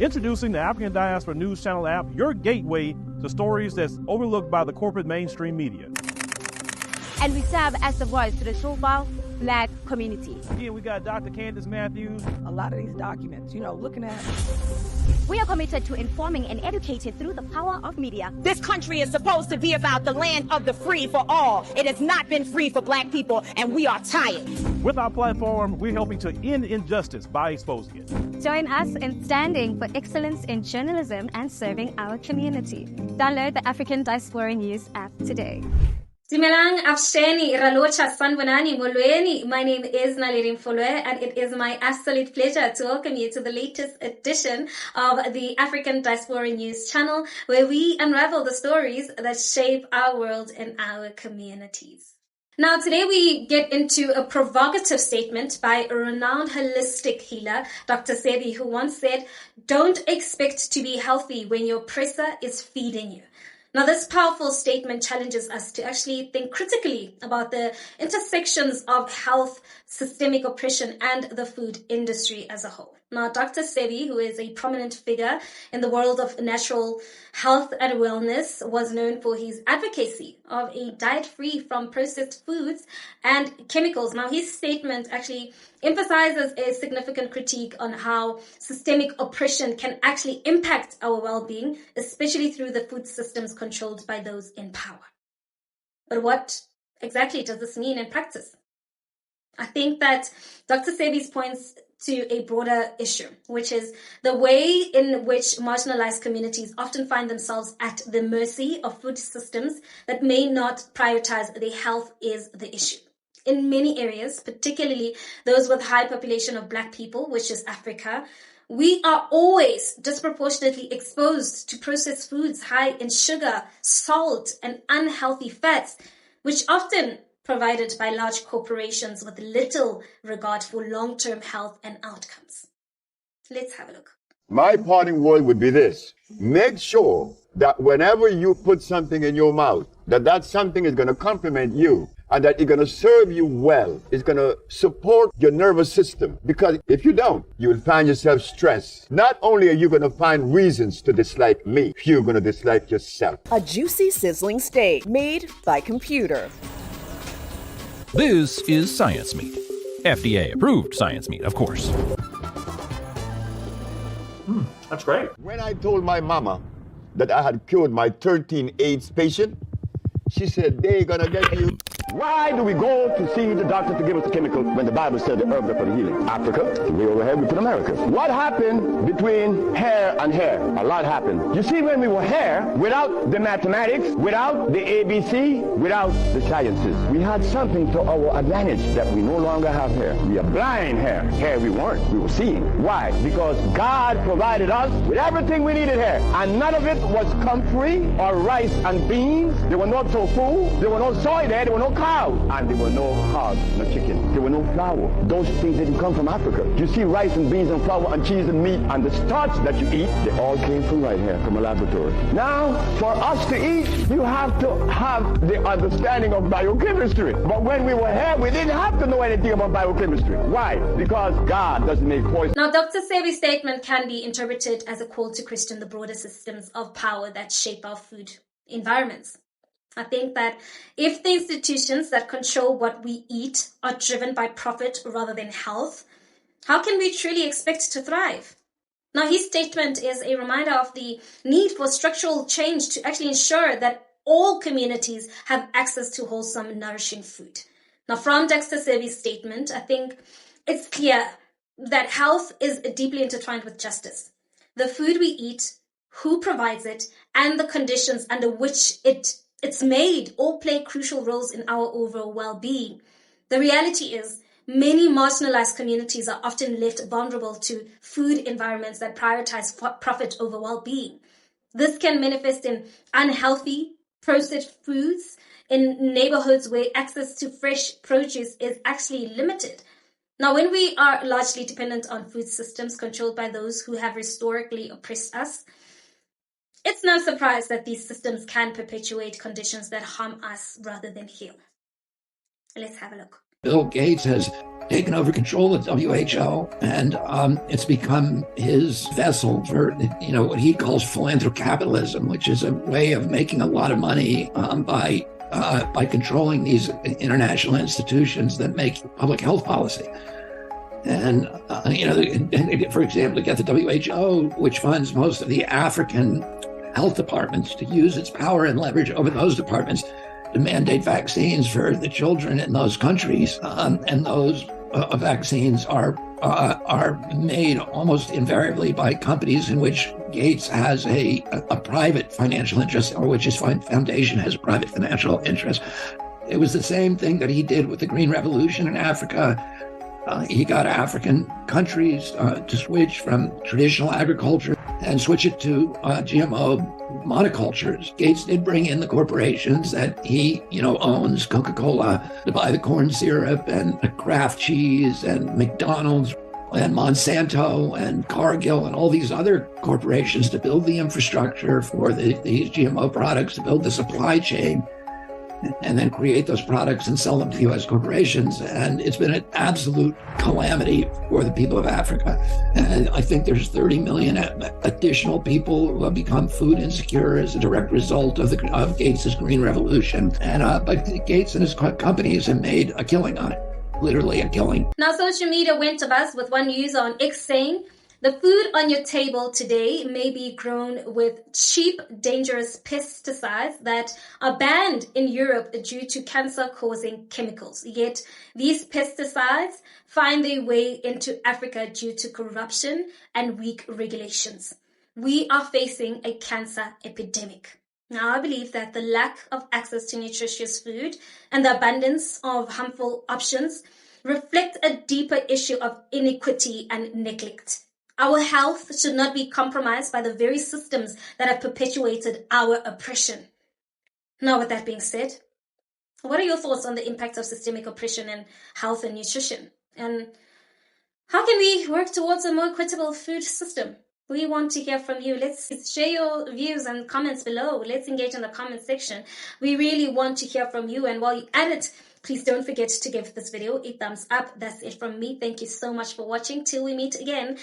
Introducing the African Diaspora News Channel app, your gateway to stories that's overlooked by the corporate mainstream media. And we serve as the voice to the so-called Black community. Again, we got Dr. Candace Matthews. A lot of these documents, looking at. We are committed to informing and educating through the power of media. This country is supposed to be about the land of the free for all. It has not been free for Black people, and we are tired. With our platform, we're helping to end injustice by exposing it. Join us in standing for excellence in journalism and serving our community. Download the African Diaspora News app today. Dumelang Afsheni Ralocha Sanwanani Molweni. My name is Naledi Mfoloe, and it is my absolute pleasure to welcome you to the latest edition of the African Diaspora News channel, where we unravel the stories that shape our world and our communities. Now, today we get into a provocative statement by a renowned holistic healer, Dr. Sebi, who once said, "Don't expect to be healthy when your oppressor is feeding you." Now, this powerful statement challenges us to actually think critically about the intersections of health, systemic oppression, and the food industry as a whole. Now, Dr. Sebi, who is a prominent figure in the world of natural health and wellness, was known for his advocacy of a diet free from processed foods and chemicals. Now, his statement actually emphasizes a significant critique on how systemic oppression can actually impact our well-being, especially through the food systems controlled by those in power. But what exactly does this mean in practice? I think that Dr. Sebi's points to a broader issue, which is the way in which marginalized communities often find themselves at the mercy of food systems that may not prioritize their health is the issue. In many areas, particularly those with high population of Black people, which is Africa, we are always disproportionately exposed to processed foods high in sugar, salt, and unhealthy fats, which often provided by large corporations with little regard for long-term health and outcomes. Let's have a look. My parting word would be this. Make sure that whenever you put something in your mouth, that something is going to complement you and that it's going to serve you well. It's going to support your nervous system. Because if you don't, you will find yourself stressed. Not only are you going to find reasons to dislike me, you're going to dislike yourself. A juicy, sizzling steak made by computer. This is science meat. FDA approved science meat, of course. That's great. When I told my mama that I had cured my 13 AIDS patient, she said, they're gonna get you. Why do we go to see the doctor to give us the chemical when the Bible said the herbs are for the healing? Africa, way over here, we put America. What happened between hair and hair? A lot happened. You see, when we were hair, without the mathematics, without the ABC, without the sciences, we had something to our advantage that we no longer have here. We are blind hair. Hair we weren't. We were seeing. Why? Because God provided us with everything we needed here. And none of it was comfrey or rice and beans. There were no tofu. There were no soy there. There were no cow. And there were no hogs, no chicken. There were no flour. Those things didn't come from Africa. You see rice and beans and flour and cheese and meat and the starch that you eat, they all came from right here, from a laboratory. Now, for us to eat, you have to have the understanding of biochemistry. But when we were here, we didn't have to know anything about biochemistry. Why? Because God doesn't make poison. Now, Dr. Sebi's statement can be interpreted as a call to question the broader systems of power that shape our food environments. I think that if the institutions that control what we eat are driven by profit rather than health, how can we truly expect to thrive? Now, his statement is a reminder of the need for structural change to actually ensure that all communities have access to wholesome, nourishing food. Now, from Dr. Sebi's statement, I think it's clear that health is deeply intertwined with justice. The food we eat, who provides it, and the conditions under which it's made all play crucial roles in our overall well-being. The reality is, many marginalized communities are often left vulnerable to food environments that prioritize profit over well-being. This can manifest in unhealthy, processed foods, in neighborhoods where access to fresh produce is actually limited. Now, when we are largely dependent on food systems controlled by those who have historically oppressed us, it's no surprise that these systems can perpetuate conditions that harm us rather than heal. Let's have a look. Bill Gates has taken over control of WHO, and it's become his vessel for, what he calls philanthrocapitalism, which is a way of making a lot of money by controlling these international institutions that make public health policy. And, for example, you get the WHO, which funds most of the African health departments, to use its power and leverage over those departments to mandate vaccines for the children in those countries. And those vaccines are made almost invariably by companies in which Gates has a private financial interest, or which his foundation has a private financial interest. It was the same thing that he did with the Green Revolution in Africa. He got African countries to switch from traditional agriculture and switch it to GMO monocultures. Gates did bring in the corporations that he, owns, Coca-Cola, to buy the corn syrup and Kraft cheese and McDonald's and Monsanto and Cargill and all these other corporations to build the infrastructure for these GMO products, to build the supply chain, and then create those products and sell them to U.S. corporations. And it's been an absolute calamity for the people of Africa. And I think there's 30 million additional people who have become food insecure as a direct result of Gates's Green Revolution. And but Gates and his companies have made a killing on it, literally a killing. Now, social media went to buzz with one user on X saying, "The food on your table today may be grown with cheap, dangerous pesticides that are banned in Europe due to cancer-causing chemicals. Yet these pesticides find their way into Africa due to corruption and weak regulations. We are facing a cancer epidemic." Now, I believe that the lack of access to nutritious food and the abundance of harmful options reflect a deeper issue of inequity and neglect. Our health should not be compromised by the very systems that have perpetuated our oppression. Now, with that being said, what are your thoughts on the impact of systemic oppression in health and nutrition? And how can we work towards a more equitable food system? We want to hear from you. Let's share your views and comments below. Let's engage in the comment section. We really want to hear from you. And while you're at it, please don't forget to give this video a thumbs up. That's it from me. Thank you so much for watching. Till we meet again.